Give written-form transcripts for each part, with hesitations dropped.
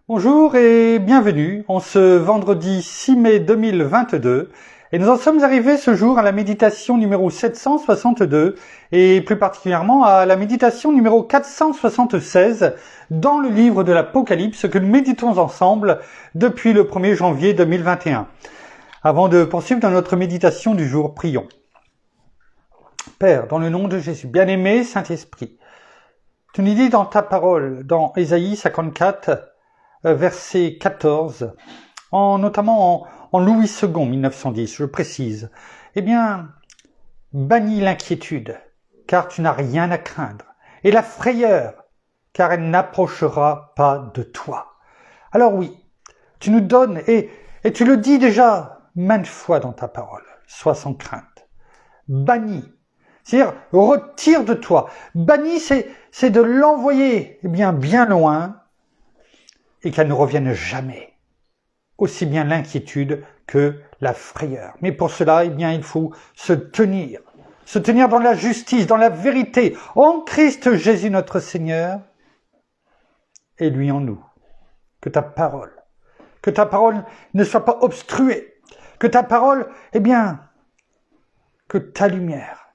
Bonjour et bienvenue en ce vendredi 6 mai 2022 et nous en sommes arrivés ce jour à la méditation numéro 762 et plus particulièrement à la méditation numéro 476 dans le livre de l'Apocalypse que nous méditons ensemble depuis le 1er janvier 2021. Avant de poursuivre dans notre méditation du jour, prions. Père, dans le nom de Jésus, bien-aimé Saint-Esprit, tu nous dis dans ta parole, dans Ésaïe 54, verset 14, notamment en Louis II, 1910, je précise, eh bien, bannis l'inquiétude, car tu n'as rien à craindre, et la frayeur, car elle n'approchera pas de toi. Alors oui, tu nous donnes, et tu le dis déjà maintes fois dans ta parole, sois sans crainte, bannis, c'est-à-dire retire de toi, bannis, c'est de l'envoyer bien loin, et qu'elle ne revienne jamais, aussi bien l'inquiétude que la frayeur. Mais pour cela, il faut se tenir dans la justice, dans la vérité, en Christ Jésus notre Seigneur, et lui en nous. Que ta parole ne soit pas obstruée, que ta parole, que ta lumière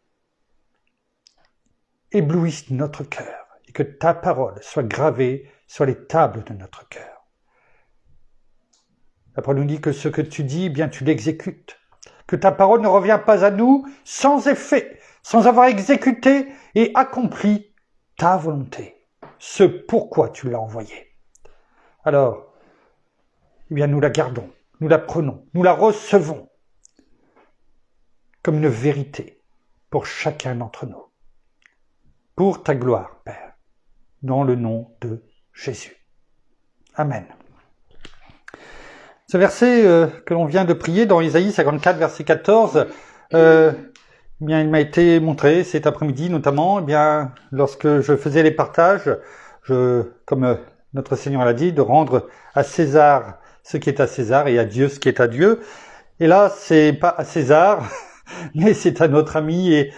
éblouisse notre cœur, et que ta parole soit gravée sur les tables de notre cœur. La parole nous dit que ce que tu dis, tu l'exécutes. Que ta parole ne revient pas à nous sans effet, sans avoir exécuté et accompli ta volonté. Ce pourquoi tu l'as envoyé. Alors, nous la gardons, nous la prenons, nous la recevons comme une vérité pour chacun d'entre nous. Pour ta gloire, Père, dans le nom de Jésus. Amen. Ce verset que l'on vient de prier dans Ésaïe 54, verset 14, il m'a été montré cet après-midi, notamment, lorsque je faisais les partages, comme notre Seigneur l'a dit, de rendre à César ce qui est à César et à Dieu ce qui est à Dieu. Et là, c'est pas à César, mais c'est à notre ami et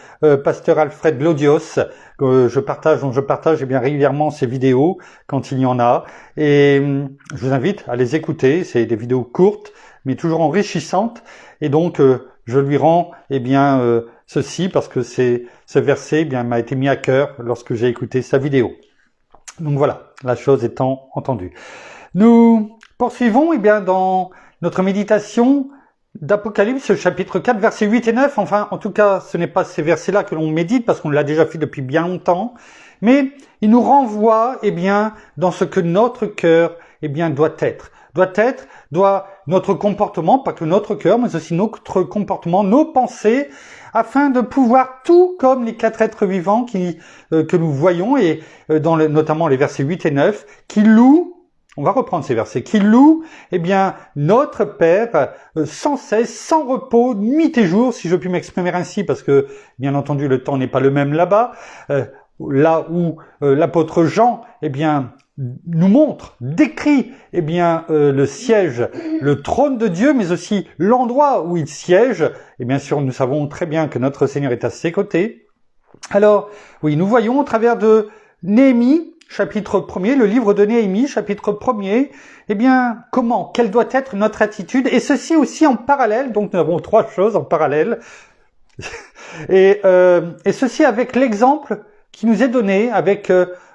pasteur Alfred Glodios, dont je partage régulièrement ses vidéos quand il y en a. Et je vous invite à les écouter. C'est des vidéos courtes, mais toujours enrichissantes. Et donc, je lui rends ceci parce que ce verset m'a été mis à cœur lorsque j'ai écouté sa vidéo. Donc voilà, la chose étant entendue. Nous poursuivons dans notre méditation d'Apocalypse, chapitre 4, versets 8 et 9, enfin, en tout cas, ce n'est pas ces versets-là que l'on médite, parce qu'on l'a déjà fait depuis bien longtemps, mais il nous renvoie, dans ce que notre cœur, doit notre comportement, pas que notre cœur, mais aussi notre comportement, nos pensées, afin de pouvoir, tout comme les quatre êtres vivants que nous voyons, et notamment les versets 8 et 9, qui louent, on va reprendre ces versets, qui louent, notre Père, sans cesse, sans repos, nuit et jour, si je puis m'exprimer ainsi, parce que, bien entendu, le temps n'est pas le même là-bas, là où l'apôtre Jean, nous montre, décrit, le siège, le trône de Dieu, mais aussi l'endroit où il siège, et bien sûr, nous savons très bien que notre Seigneur est à ses côtés. Alors, oui, nous voyons au travers de Néhémie, chapitre 1er, le livre de Néhémie, chapitre 1er, quelle doit être notre attitude, et ceci aussi en parallèle, donc nous avons trois choses en parallèle, et ceci avec l'exemple qui nous est donné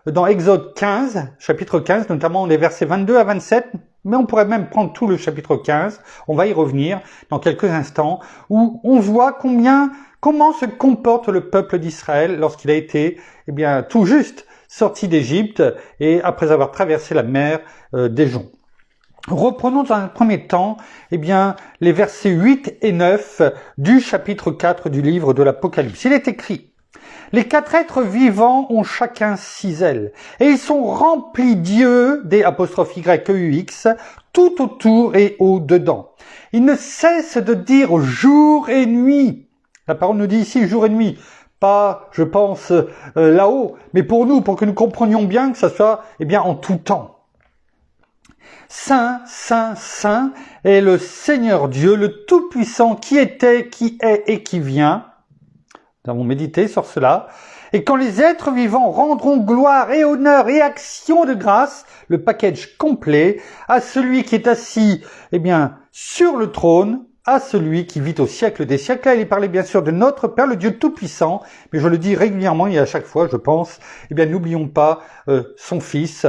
dans Exode 15, chapitre 15, notamment les versets 22 à 27, mais on pourrait même prendre tout le chapitre 15, on va y revenir dans quelques instants, où on voit comment se comporte le peuple d'Israël lorsqu'il a été, tout juste sorti d'Égypte et après avoir traversé la mer des Joncs. Reprenons dans un premier temps, les versets 8 et 9 du chapitre 4 du livre de l'Apocalypse. Il est écrit: les quatre êtres vivants ont chacun 6 ailes, et ils sont remplis d'yeux, des 'YEUX, tout autour et au-dedans. Ils ne cessent de dire jour et nuit. La parole nous dit ici jour et nuit. Pas, je pense, là-haut, mais pour nous, pour que nous comprenions bien que ça soit, en tout temps. Saint, Saint, Saint est le Seigneur Dieu, le Tout-Puissant, qui était, qui est et qui vient. Nous avons médité sur cela. Et quand les êtres vivants rendront gloire et honneur et action de grâce, le package complet, à celui qui est assis, eh bien, sur le trône, à celui qui vit au siècle des siècles. Là, il est parlé bien sûr de notre Père, le Dieu Tout-Puissant, mais je le dis régulièrement et à chaque fois, je pense, eh bien, n'oublions pas son Fils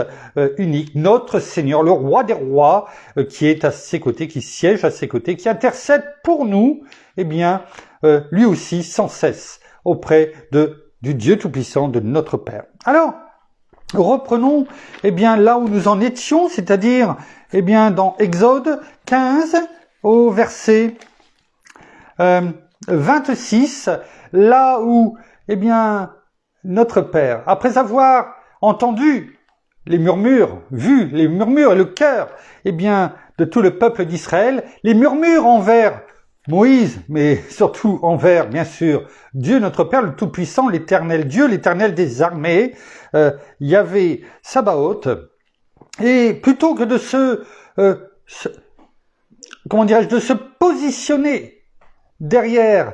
unique, notre Seigneur, le Roi des Rois, qui est à ses côtés, qui siège à ses côtés, qui intercède pour nous, eh bien, lui aussi, sans cesse, auprès du Dieu Tout-Puissant, de notre Père. Alors, reprenons, eh bien, là où nous en étions, c'est-à-dire, eh bien, dans Exode 15, au verset 26, là où, eh bien, notre Père, après avoir entendu les murmures, vu les murmures et le cœur, eh bien, de tout le peuple d'Israël, les murmures envers Moïse, mais surtout envers, bien sûr, Dieu notre Père, le Tout-Puissant, l'Éternel Dieu, l'Éternel des armées, Yahvé Sabaoth, et plutôt que de de se positionner derrière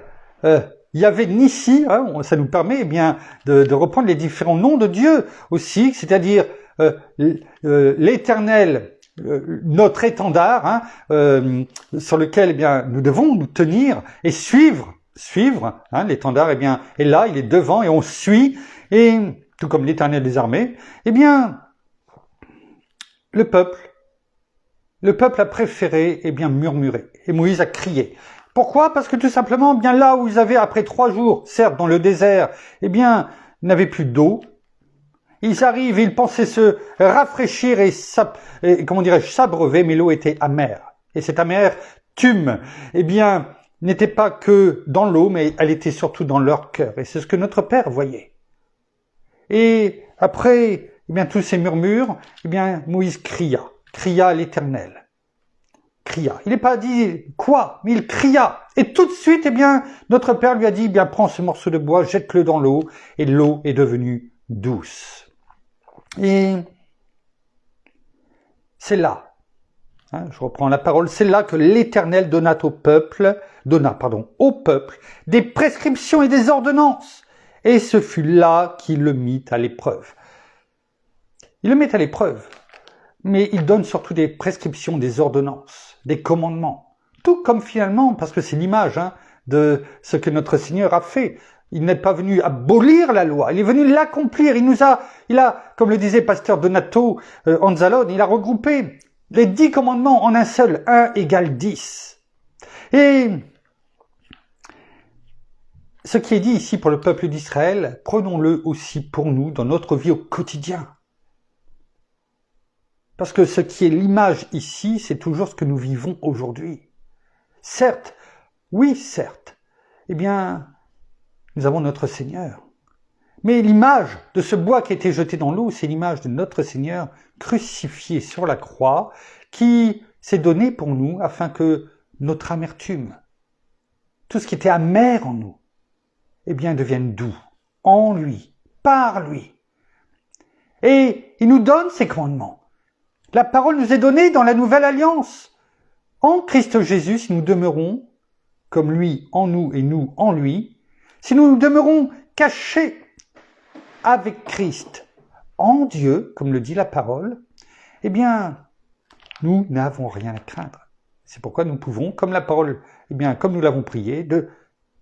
Yahvé Nissi, hein, ça nous permet eh bien de reprendre les différents noms de Dieu aussi, c'est-à-dire l'Éternel, notre étendard, hein, sur lequel eh bien nous devons nous tenir et suivre. Hein, l'étendard eh bien est là, il est devant et on suit, et tout comme l'Éternel des armées, eh bien le peuple a préféré eh bien murmurer et Moïse a crié. Pourquoi? Parce que tout simplement, bien là où ils avaient après 3 jours, certes dans le désert, eh bien ils n'avaient plus d'eau. Ils arrivent, ils pensaient se rafraîchir et s'abreuver, mais l'eau était amère. Et cette amertume, eh bien, n'était pas que dans l'eau, mais elle était surtout dans leur cœur. Et c'est ce que notre Père voyait. Et après, eh bien, tous ces murmures, eh bien, Moïse cria à l'Éternel. Cria. Il n'est pas dit quoi, mais il cria. Et tout de suite, eh bien, notre Père lui a dit, eh bien, prends ce morceau de bois, jette-le dans l'eau, et l'eau est devenue douce. Et c'est là, hein, je reprends la parole, c'est là que l'Éternel donna au peuple des prescriptions et des ordonnances. Et ce fut là qu'il le mit à l'épreuve. Il le met à l'épreuve, mais il donne surtout des prescriptions, des ordonnances, des commandements. Tout comme finalement, parce que c'est l'image de ce que notre Seigneur a fait. Il n'est pas venu abolir la loi, il est venu l'accomplir. Il a, comme le disait pasteur Donato Anzalone, il a regroupé les 10 commandements en un seul, 1 égale 10. Et ce qui est dit ici pour le peuple d'Israël, prenons-le aussi pour nous dans notre vie au quotidien. Parce que ce qui est l'image ici, c'est toujours ce que nous vivons aujourd'hui. Certes, eh bien, nous avons notre Seigneur. Mais l'image de ce bois qui a été jeté dans l'eau, c'est l'image de notre Seigneur crucifié sur la croix, qui s'est donné pour nous afin que notre amertume, tout ce qui était amer en nous, eh bien, devienne doux en lui, par lui. Et il nous donne ses commandements. La parole nous est donnée dans la nouvelle alliance. En Christ Jésus, si nous demeurons comme lui en nous et nous en lui, si nous demeurons cachés avec Christ en Dieu, comme le dit la parole, eh bien, nous n'avons rien à craindre. C'est pourquoi nous pouvons, comme la parole, eh bien, comme nous l'avons prié, de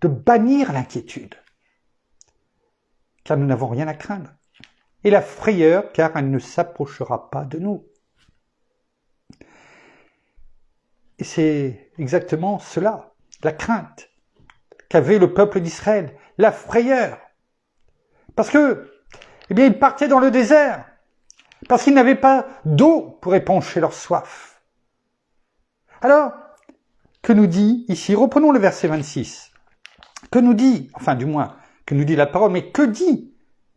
bannir l'inquiétude. Car nous n'avons rien à craindre. Et la frayeur, car elle ne s'approchera pas de nous. Et c'est exactement cela, la crainte qu'avait le peuple d'Israël, la frayeur. Parce que, eh bien, ils partaient dans le désert, parce qu'ils n'avaient pas d'eau pour épancher leur soif. Alors, que nous dit ici, reprenons le verset 26, que nous dit la parole, mais que dit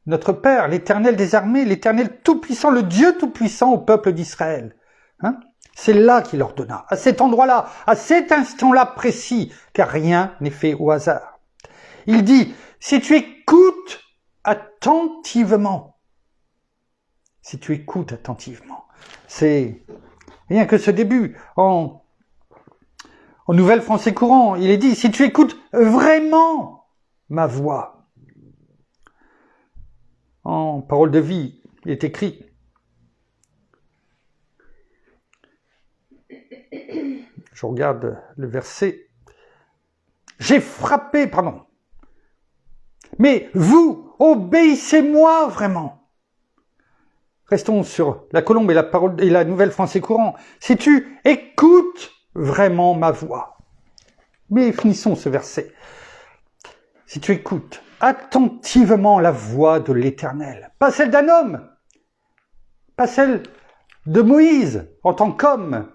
notre Père, l'Éternel des armées, l'Éternel Tout-Puissant, le Dieu Tout-Puissant au peuple d'Israël, c'est là qu'il ordonna, à cet endroit-là, à cet instant-là précis, car rien n'est fait au hasard. Il dit, si tu écoutes attentivement, c'est rien que ce début, en Nouvelle Français courant, il est dit, si tu écoutes vraiment ma voix. dans Parole de vie, il est écrit. Je regarde le verset. J'ai frappé, pardon. Mais vous, obéissez-moi vraiment. Restons sur la colombe et la parole et la nouvelle français courant. Si tu écoutes vraiment ma voix. Mais finissons ce verset. Si tu écoutes attentivement la voix de l'Éternel, pas celle d'un homme, pas celle de Moïse en tant qu'homme,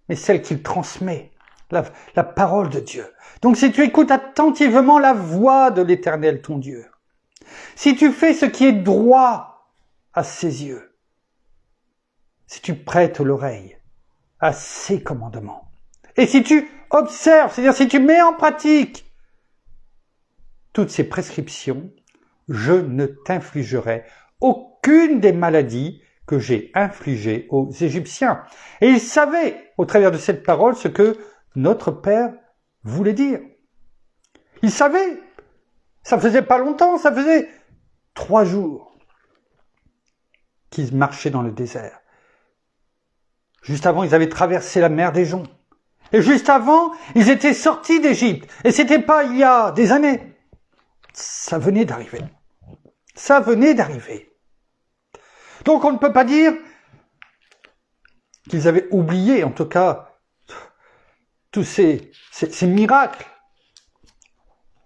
mais celle qu'il transmet, la parole de Dieu. Donc si tu écoutes attentivement la voix de l'Éternel, ton Dieu, si tu fais ce qui est droit à ses yeux, si tu prêtes l'oreille à ses commandements, et si tu observes, c'est-à-dire si tu mets en pratique toutes ces prescriptions, je ne t'infligerai aucune des maladies que j'ai infligées aux Égyptiens. Et ils savaient, au travers de cette parole, ce que notre Père voulait dire. Ils savaient. Ça faisait pas longtemps, ça faisait 3 jours qu'ils marchaient dans le désert. Juste avant, ils avaient traversé la mer des Joncs. Et juste avant, ils étaient sortis d'Égypte. Et c'était pas il y a des années. Ça venait d'arriver. Ça venait d'arriver. Donc on ne peut pas dire qu'ils avaient oublié, en tout cas, tous ces miracles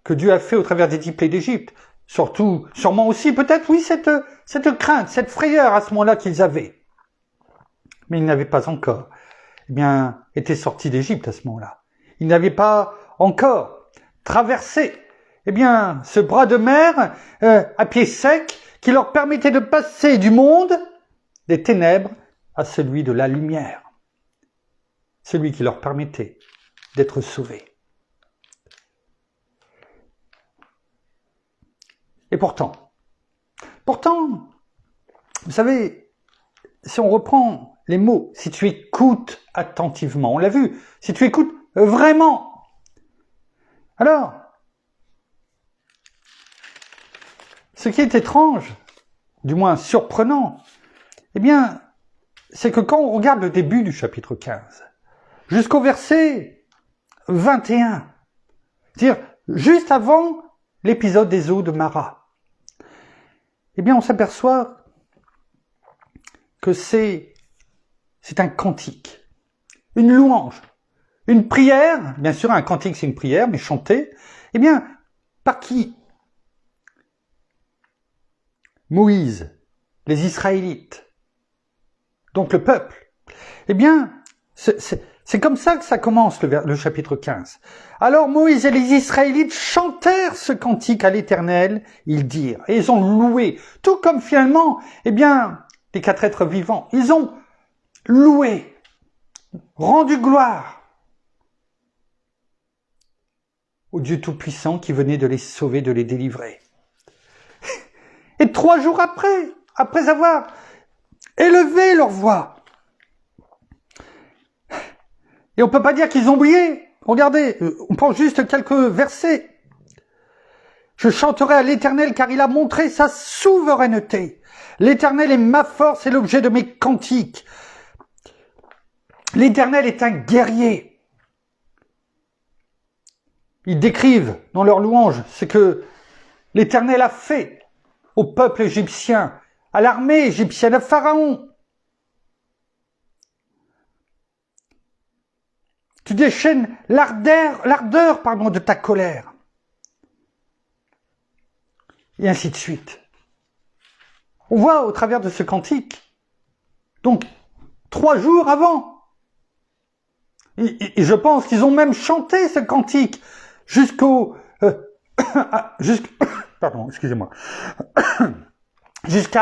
que Dieu a fait au travers des 10 plaies d'Égypte. Sûrement aussi, peut-être, oui, cette crainte, cette frayeur à ce moment-là qu'ils avaient. Mais ils n'avaient pas encore, été sortis d'Égypte à ce moment-là. Ils n'avaient pas encore traversé, ce bras de mer à pied sec qui leur permettait de passer du monde des ténèbres à celui de la lumière. Celui qui leur permettait d'être sauvés. Et pourtant, vous savez, si on reprend les mots, si tu écoutes attentivement, on l'a vu, si tu écoutes vraiment, alors, ce qui est étrange, du moins surprenant, c'est que quand on regarde le début du chapitre 15, jusqu'au verset 21, c'est-à-dire juste avant l'épisode des eaux de Mara, on s'aperçoit que c'est un cantique, une louange, une prière, bien sûr un cantique c'est une prière, mais chantée, par qui? Moïse, les Israélites, donc le peuple. C'est comme ça que ça commence le chapitre 15. Alors Moïse et les Israélites chantèrent ce cantique à l'Éternel, ils dirent, et ils ont loué, tout comme finalement, les 4 êtres vivants, ils ont loué, rendu gloire au Dieu Tout-Puissant qui venait de les sauver, de les délivrer. Et 3 jours après avoir élevé leur voix, et on peut pas dire qu'ils ont oublié. Regardez, on prend juste quelques versets. Je chanterai à l'Éternel car il a montré sa souveraineté. L'Éternel est ma force et l'objet de mes cantiques. L'Éternel est un guerrier. Ils décrivent dans leur louange ce que l'Éternel a fait au peuple égyptien, à l'armée égyptienne, à Pharaon. Tu déchaînes l'ardeur de ta colère. Et ainsi de suite. On voit au travers de ce cantique, donc 3 jours avant, et je pense qu'ils ont même chanté ce cantique jusqu'à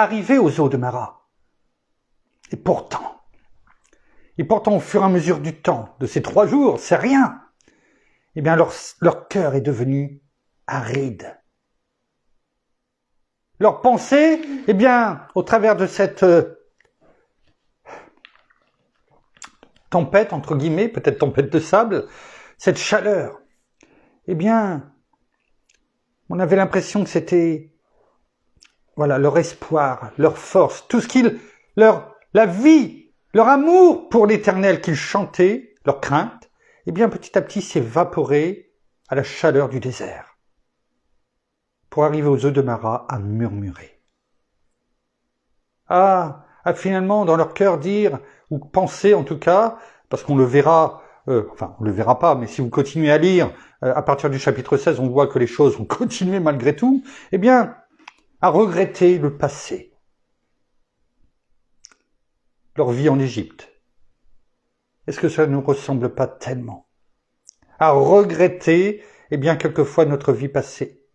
arriver aux eaux de Mara. Et pourtant, au fur et à mesure du temps, de ces 3 jours, c'est rien. Leur cœur est devenu aride. Leur pensée, au travers de cette tempête, entre guillemets, peut-être tempête de sable, cette chaleur, on avait l'impression que c'était voilà, leur espoir, leur force, tout ce la vie, leur amour pour l'Éternel qu'ils chantaient, leur crainte, eh bien petit à petit s'évaporer à la chaleur du désert, pour arriver aux eaux de Mara à murmurer. À finalement dans leur cœur dire, ou penser en tout cas, parce qu'on le verra, on le verra pas, mais si vous continuez à lire, à partir du chapitre 16, on voit que les choses ont continué malgré tout, eh bien, à regretter le passé, leur vie en Égypte. Est-ce que ça ne nous ressemble pas tellement? À regretter, eh bien, quelquefois notre vie passée.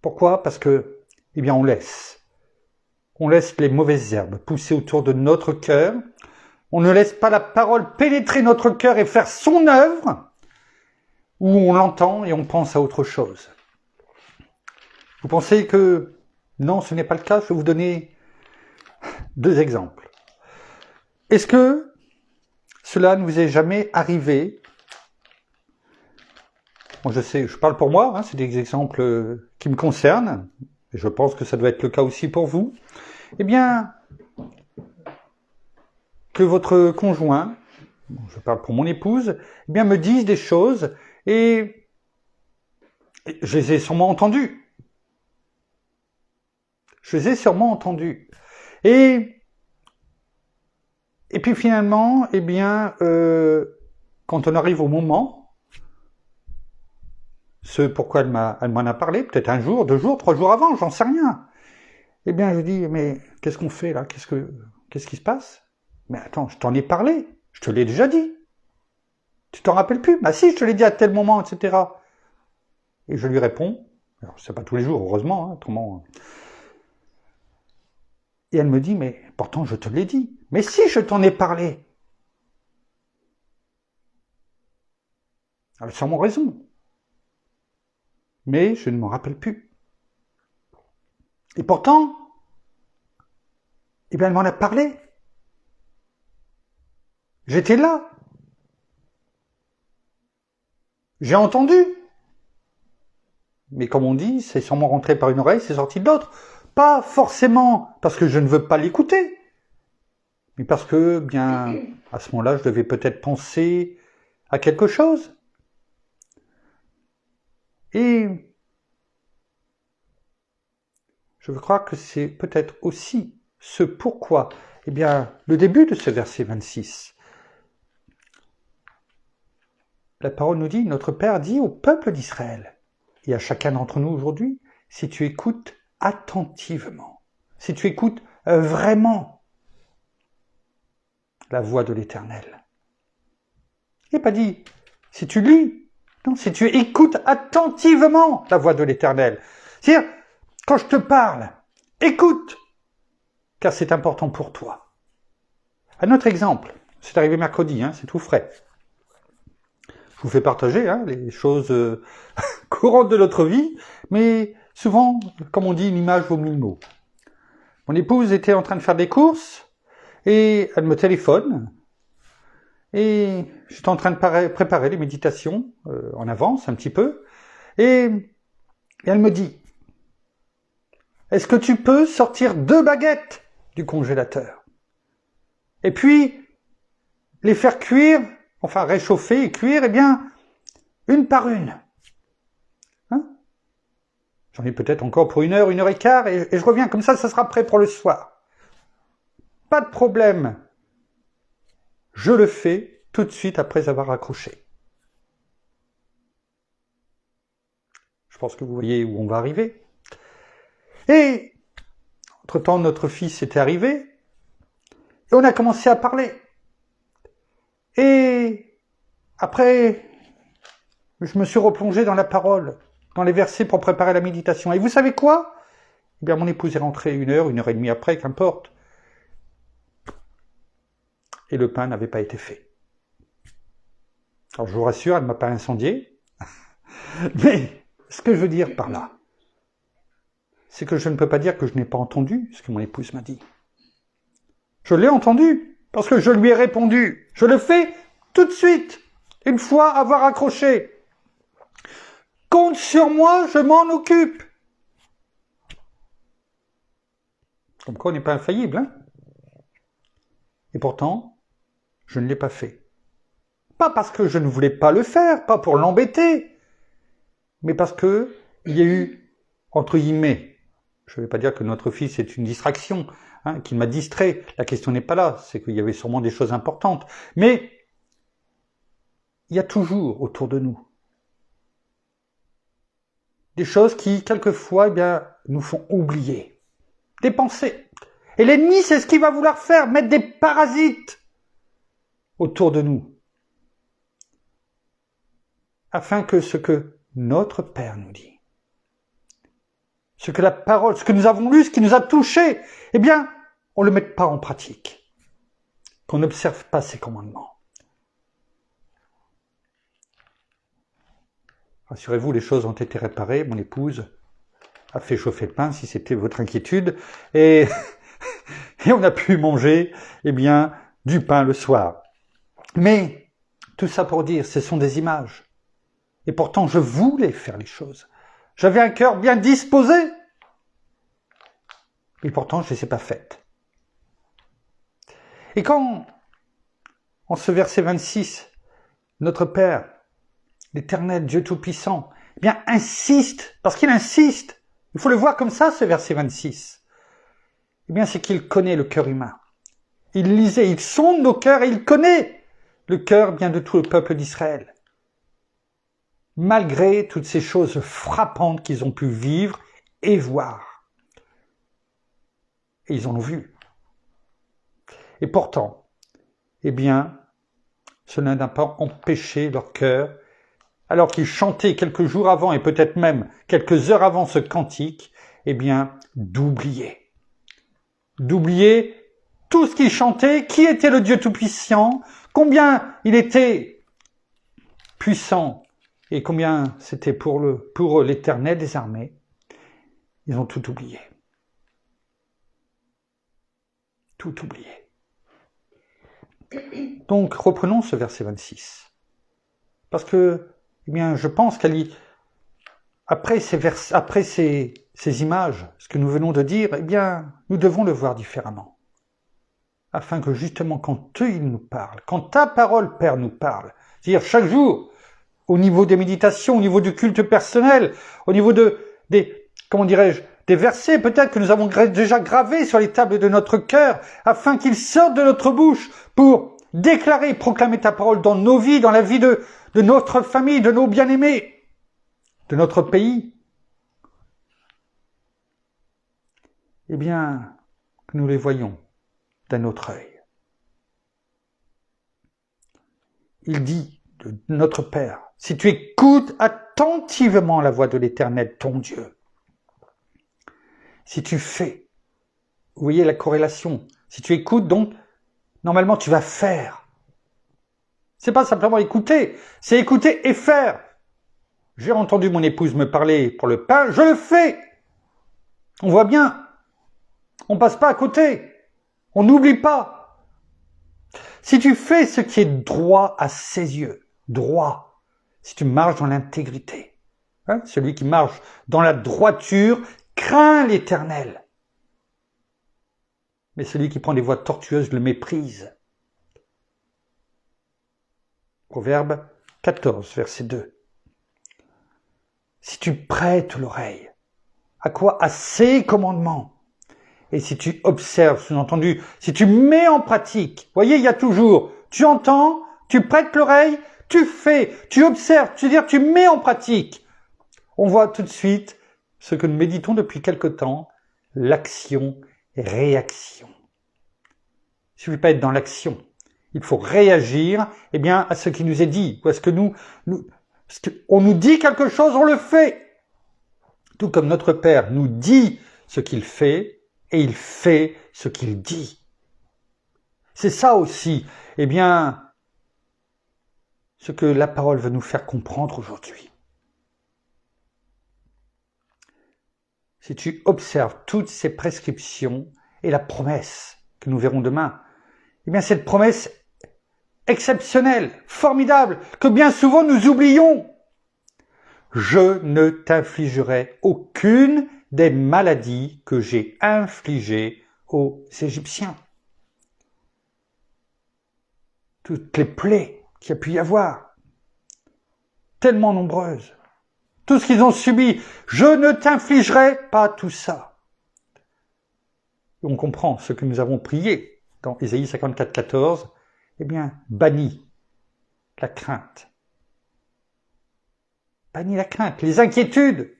Pourquoi? Parce que, eh bien, on laisse les mauvaises herbes pousser autour de notre cœur. On ne laisse pas la parole pénétrer notre cœur et faire son œuvre, où on l'entend et on pense à autre chose. Vous pensez que non, ce n'est pas le cas? Je vais vous donner 2 exemples. Est-ce que cela ne vous est jamais arrivé? Bon, je sais, je parle pour moi, c'est des exemples qui me concernent, et je pense que ça doit être le cas aussi pour vous. Eh bien, que votre conjoint, je parle pour mon épouse, eh bien me dise des choses, et je les ai sûrement entendues. Et puis finalement, eh bien, quand on arrive au moment, ce pourquoi elle m'en a parlé, peut-être 1 jour, 2 jours, 3 jours avant, j'en sais rien. Eh bien, je dis, mais qu'est-ce qu'on fait là? Qu'est-ce qui se passe? Mais attends, je t'en ai parlé, je te l'ai déjà dit. Tu t'en rappelles plus? Bah si, je te l'ai dit à tel moment, etc. Et je lui réponds, alors c'est pas tous les jours, heureusement, autrement. Et elle me dit, mais pourtant je te l'ai dit. Mais si, je t'en ai parlé. Elle a sûrement raison. Mais je ne m'en rappelle plus. Et pourtant, eh bien, elle m'en a parlé. J'étais là. J'ai entendu. Mais comme on dit, c'est sûrement rentré par une oreille, c'est sorti de l'autre. Pas forcément parce que je ne veux pas l'écouter, mais parce que, bien, à ce moment-là, je devais peut-être penser à quelque chose. Et je crois que c'est peut-être aussi ce pourquoi, eh bien, le début de ce verset 26, la parole nous dit, notre Père dit au peuple d'Israël, et à chacun d'entre nous aujourd'hui, si tu écoutes attentivement, si tu écoutes vraiment la voix de l'Éternel. Il n'est pas dit, si tu lis, non, si tu écoutes attentivement la voix de l'Éternel. C'est-à-dire, quand je te parle, écoute, car c'est important pour toi. Un autre exemple, c'est arrivé mercredi, c'est tout frais. Je vous fais partager les choses courantes de notre vie, mais souvent, comme on dit, une image vaut 1000 mots. Mon épouse était en train de faire des courses, et elle me téléphone, et j'étais en train de préparer les méditations en avance un petit peu, et elle me dit, est-ce que tu peux sortir 2 baguettes du congélateur? Et puis, les faire cuire, enfin réchauffer et cuire, eh bien, 1 par 1. J'en ai peut-être encore pour 1 heure, 1 heure et quart, et je reviens, comme ça sera prêt pour le soir. Pas de problème. Je le fais tout de suite après avoir raccroché. Je pense que vous voyez où on va arriver. Et, entre-temps, notre fils était arrivé, et on a commencé à parler. Et après, je me suis replongé dans la parole, dans les versets pour préparer la méditation. Et vous savez quoi? Eh bien, mon épouse est rentrée 1 heure, 1 heure et demie après, qu'importe. Et le pain n'avait pas été fait. Alors, je vous rassure, elle ne m'a pas incendié. Mais, ce que je veux dire par là, c'est que je ne peux pas dire que je n'ai pas entendu ce que mon épouse m'a dit. Je l'ai entendu, parce que je lui ai répondu. Je le fais tout de suite, une fois avoir accroché. Compte sur moi, je m'en occupe. Comme quoi on n'est pas infaillible, hein. Et pourtant, je ne l'ai pas fait. Pas parce que je ne voulais pas le faire, pas pour l'embêter, mais parce que il y a eu, entre guillemets, je ne vais pas dire que notre fils est une distraction, hein, qu'il m'a distrait. La question n'est pas là, c'est qu'il y avait sûrement des choses importantes. Mais il y a toujours autour de nous des choses qui, quelquefois, eh bien, nous font oublier. Des pensées. Et l'ennemi, c'est ce qu'il va vouloir faire, mettre des parasites autour de nous. Afin que ce que notre Père nous dit, ce que la parole, ce que nous avons lu, ce qui nous a touchés, eh bien, on ne le mette pas en pratique. Qu'on n'observe pas ses commandements. Rassurez-vous, les choses ont été réparées. Mon épouse a fait chauffer le pain, si c'était votre inquiétude, et on a pu manger, eh bien, du pain le soir. Mais tout ça pour dire, ce sont des images. Et pourtant, je voulais faire les choses. J'avais un cœur bien disposé. Et pourtant, je ne les ai pas faites. Et quand, en ce verset 26, notre Père, l'Éternel, Dieu Tout-Puissant, eh bien, insiste, parce qu'il insiste, il faut le voir comme ça, ce verset 26, eh bien, c'est qu'il connaît le cœur humain. Il lisait, il sonde nos cœurs et il connaît le cœur bien de tout le peuple d'Israël. Malgré toutes ces choses frappantes qu'ils ont pu vivre et voir. Et ils en ont vu. Et pourtant, eh bien, cela n'a pas empêché leur cœur, alors qu'ils chantaient quelques jours avant et peut-être même quelques heures avant ce cantique, eh bien, d'oublier. D'oublier tout ce qu'ils chantaient, qui était le Dieu Tout-Puissant, combien il était puissant et combien c'était pour l'Éternel des armées. Ils ont tout oublié. Tout oublié. Donc, reprenons ce verset 26. Parce que, eh bien, je pense après ces images, ce que nous venons de dire, eh bien, nous devons le voir différemment. Afin que justement, quand eux, ils nous parlent, quand ta parole, Père, nous parle, c'est-à-dire chaque jour, au niveau des méditations, au niveau du culte personnel, au niveau des versets peut-être que nous avons déjà gravés sur les tables de notre cœur, afin qu'ils sortent de notre bouche pour déclarer, proclamer ta parole dans nos vies, dans la vie de notre famille, de nos bien-aimés, de notre pays. Eh bien, que nous les voyons d'un autre œil. Il dit de notre Père, si tu écoutes attentivement la voix de l'Éternel, ton Dieu, si tu fais, vous voyez la corrélation, si tu écoutes, donc, normalement, tu vas faire. C'est pas simplement écouter, c'est écouter et faire. J'ai entendu mon épouse me parler pour le pain, je le fais. On voit bien, on passe pas à côté, on n'oublie pas. Si tu fais ce qui est droit à ses yeux, droit, si tu marches dans l'intégrité, hein, celui qui marche dans la droiture craint l'Éternel. Mais celui qui prend des voies tortueuses le méprise. Proverbe 14, verset 2. Si tu prêtes l'oreille, à quoi? À ses commandements. Et si tu observes, sous-entendu, si tu mets en pratique, voyez, il y a toujours, tu entends, tu prêtes l'oreille, tu fais, tu observes, c'est-à-dire tu mets en pratique. On voit tout de suite ce que nous méditons depuis quelque temps, l'action-réaction. Il ne suffit pas d'être dans l'action. Il faut réagir, eh bien, à ce qui nous est dit. Ou à ce que on nous dit quelque chose, on le fait. Tout comme notre Père nous dit ce qu'il fait, et il fait ce qu'il dit. C'est ça aussi, eh bien, ce que la parole veut nous faire comprendre aujourd'hui. Si tu observes toutes ces prescriptions et la promesse que nous verrons demain, eh bien, cette promesse exceptionnelle, formidable, que bien souvent nous oublions. Je ne t'infligerai aucune des maladies que j'ai infligées aux Égyptiens. Toutes les plaies qu'il y a pu y avoir, tellement nombreuses. Tout ce qu'ils ont subi, je ne t'infligerai pas tout ça. Et on comprend ce que nous avons prié dans Ésaïe 54, 14, eh bien, bannis la crainte. Bannis la crainte, les inquiétudes,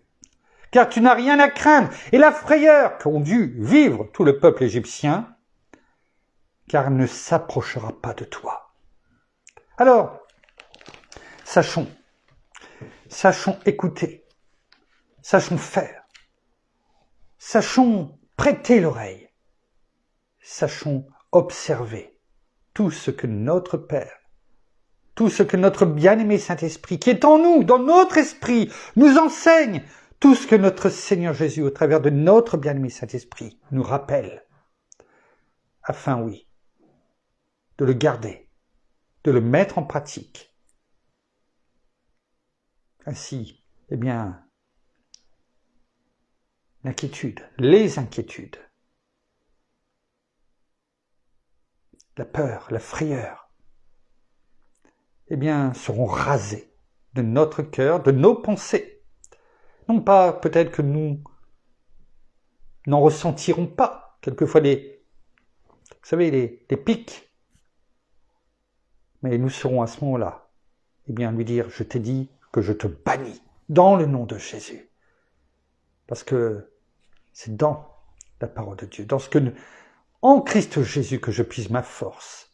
car tu n'as rien à craindre. Et la frayeur qu'ont dû vivre tout le peuple égyptien, car elle ne s'approchera pas de toi. Alors, sachons écouter, sachons faire, sachons prêter l'oreille, sachons observer tout ce que notre Père, tout ce que notre bien-aimé Saint-Esprit, qui est en nous, dans notre esprit, nous enseigne, tout ce que notre Seigneur Jésus, au travers de notre bien-aimé Saint-Esprit, nous rappelle, afin, oui, de le garder, de le mettre en pratique. Ainsi, eh bien, l'inquiétude, les inquiétudes, la peur, la frayeur, eh bien, seront rasées de notre cœur, de nos pensées. Non pas peut-être que nous n'en ressentirons pas, quelquefois vous savez, les pics, mais nous serons à ce moment-là, eh bien, lui dire, je t'ai dit que je te bannis dans le nom de Jésus. Parce que c'est dans la parole de Dieu, en Christ Jésus que je puise ma force.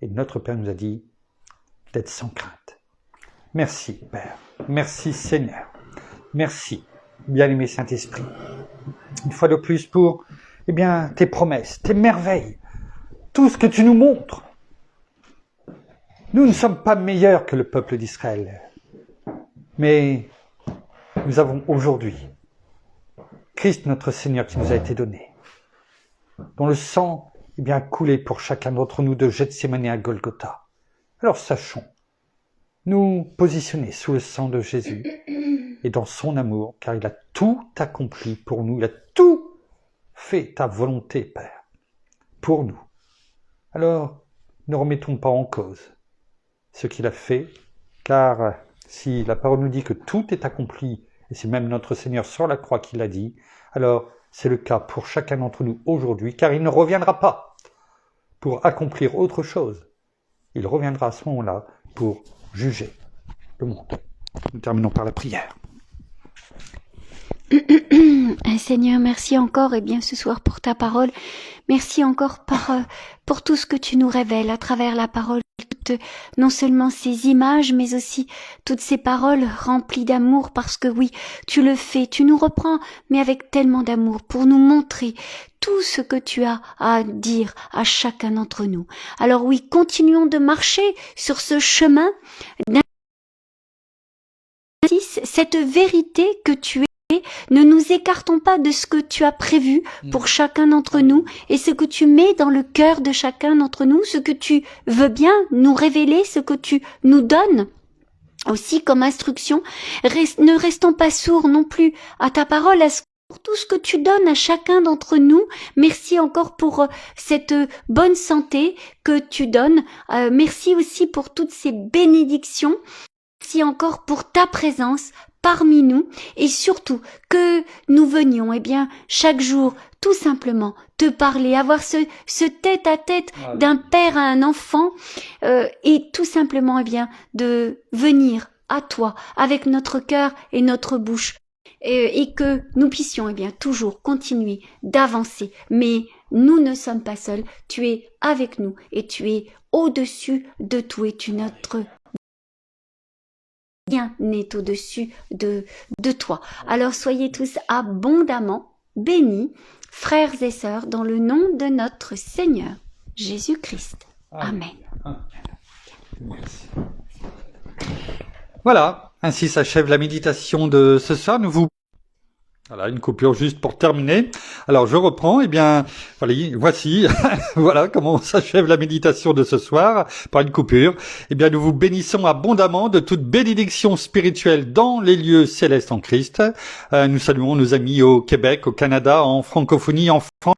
Et notre Père nous a dit d'être sans crainte. Merci Père, merci Seigneur, merci bien-aimé Saint-Esprit. Une fois de plus pour, eh bien, tes promesses, tes merveilles, tout ce que tu nous montres. Nous ne sommes pas meilleurs que le peuple d'Israël, mais nous avons aujourd'hui Christ notre Seigneur qui nous a été donné, dont le sang est bien coulé pour chacun d'entre nous de Gethsémani à Golgotha. Alors sachons nous positionner sous le sang de Jésus et dans son amour, car il a tout accompli pour nous, il a tout fait ta volonté, Père, pour nous. Alors, ne remettons pas en cause ce qu'il a fait, car si la parole nous dit que tout est accompli, et c'est même notre Seigneur sur la croix qui l'a dit, alors c'est le cas pour chacun d'entre nous aujourd'hui, car il ne reviendra pas pour accomplir autre chose. Il reviendra à ce moment-là pour juger le monde. Nous terminons par la prière. Seigneur, merci encore et bien ce soir pour ta parole. Merci encore pour tout ce que tu nous révèles à travers la parole. Non seulement ces images, mais aussi toutes ces paroles remplies d'amour, parce que oui, tu le fais, tu nous reprends, mais avec tellement d'amour, pour nous montrer tout ce que tu as à dire à chacun d'entre nous. Alors oui, continuons de marcher sur ce chemin, cette vérité que tu es. Ne nous écartons pas de ce que tu as prévu pour chacun d'entre nous et ce que tu mets dans le cœur de chacun d'entre nous, ce que tu veux bien nous révéler, ce que tu nous donnes aussi comme instruction. Ne restons pas sourds non plus à ta parole, pour tout ce que tu donnes à chacun d'entre nous. Merci encore pour cette bonne santé que tu donnes. Merci aussi pour toutes ces bénédictions. Merci encore pour ta présence parmi nous et surtout que nous venions chaque jour tout simplement te parler, avoir ce tête-à-tête d'un père à un enfant et tout simplement de venir à toi avec notre cœur et notre bouche et que nous puissions toujours continuer d'avancer. Mais nous ne sommes pas seuls, tu es avec nous et tu es au-dessus de tout et tu es notre rien n'est au-dessus de toi. Alors soyez tous abondamment bénis, frères et sœurs, dans le nom de notre Seigneur Jésus-Christ. Amen. Merci. Voilà, ainsi s'achève la méditation de ce soir. Nous vous Voilà, une coupure juste pour terminer. Alors je reprends, voici, voilà comment s'achève la méditation de ce soir, par une coupure. Nous vous bénissons abondamment de toute bénédiction spirituelle dans les lieux célestes en Christ. Nous saluons nos amis au Québec, au Canada, en francophonie, en France.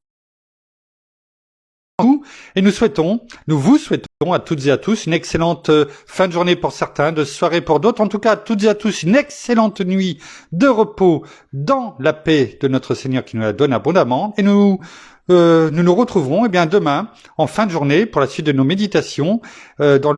Et nous vous souhaitons à toutes et à tous une excellente fin de journée pour certains, de soirée pour d'autres. En tout cas, à toutes et à tous, une excellente nuit de repos dans la paix de notre Seigneur qui nous la donne abondamment. Et nous nous retrouverons demain en fin de journée pour la suite de nos méditations dans